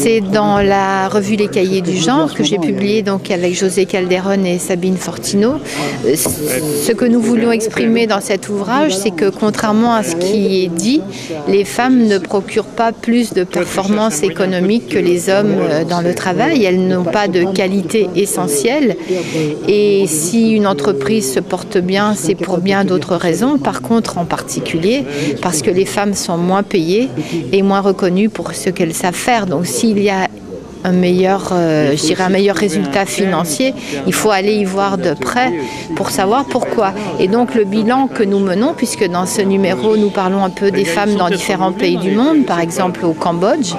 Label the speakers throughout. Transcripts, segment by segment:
Speaker 1: C'est dans la revue Les Cahiers du genre que j'ai publié donc avec José Calderon et Sabine Fortino. Ce que nous voulions exprimer dans cet ouvrage, c'est que contrairement à ce qui est dit, les femmes ne procurent pas plus de performances économiques que les hommes dans le travail. Elles n'ont pas de qualité essentielle. Et si une entreprise se porte bien, c'est pour bien d'autres raisons. Par contre, en particulier, parce que les femmes sont moins payées et moins reconnues pour ce qu'elles savent faire. Donc s'il y a un meilleur résultat financier, il faut aller y voir de près pour savoir pourquoi. Et donc le bilan que nous menons, puisque dans ce numéro nous parlons un peu des femmes dans différents pays du monde, par exemple au Cambodge,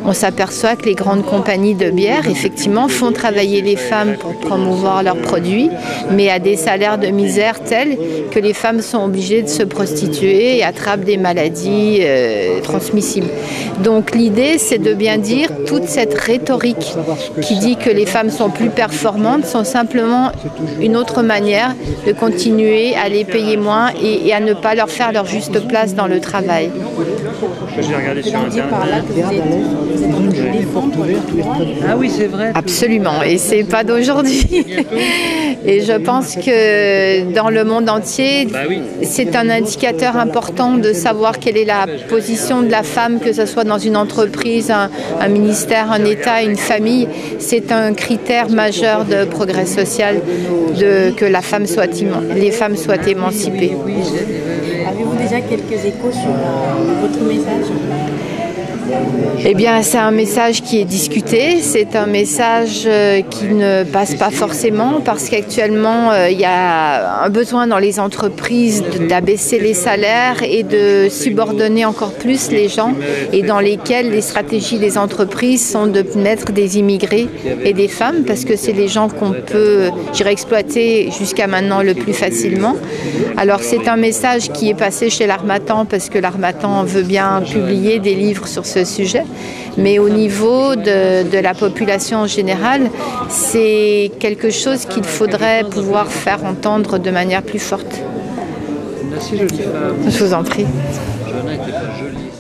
Speaker 1: on s'aperçoit que les grandes compagnies de bière effectivement font travailler les femmes pour promouvoir leurs produits, mais à des salaires de misère tels que les femmes sont obligées de se prostituer et attrapent des maladies transmissibles. Donc l'idée, c'est de bien dire toute cette rhétorique qui dit que les femmes sont plus performantes sont simplement une autre manière de continuer à les payer moins et à ne pas leur faire leur juste place dans le travail.
Speaker 2: J'ai regardé sur Internet.
Speaker 3: Ah oui, c'est vrai.
Speaker 1: Absolument, et c'est pas d'aujourd'hui. Et je pense que dans le monde entier, c'est un indicateur important de savoir quelle est la position de la femme, que ce soit dans une entreprise, un ministère, un État, une famille. C'est un critère majeur de progrès social que les femmes soient émancipées.
Speaker 4: Avez-vous déjà quelques échos sur votre message ?
Speaker 1: Eh bien, c'est un message qui est discuté, c'est un message qui ne passe pas forcément parce qu'actuellement, il y a un besoin dans les entreprises d'abaisser les salaires et de subordonner encore plus les gens et dans lesquels les stratégies des entreprises sont de mettre des immigrés et des femmes parce que c'est les gens qu'on peut, exploiter jusqu'à maintenant le plus facilement. Alors, c'est un message qui est passé chez l'Harmattan parce que l'Harmattan veut bien publier des livres sur ce sujet, mais au niveau de la population en général, c'est quelque chose qu'il faudrait pouvoir faire entendre de manière plus forte.
Speaker 3: Merci, jolie femme.
Speaker 1: Je vous en prie.
Speaker 3: Johanna était pas jolie.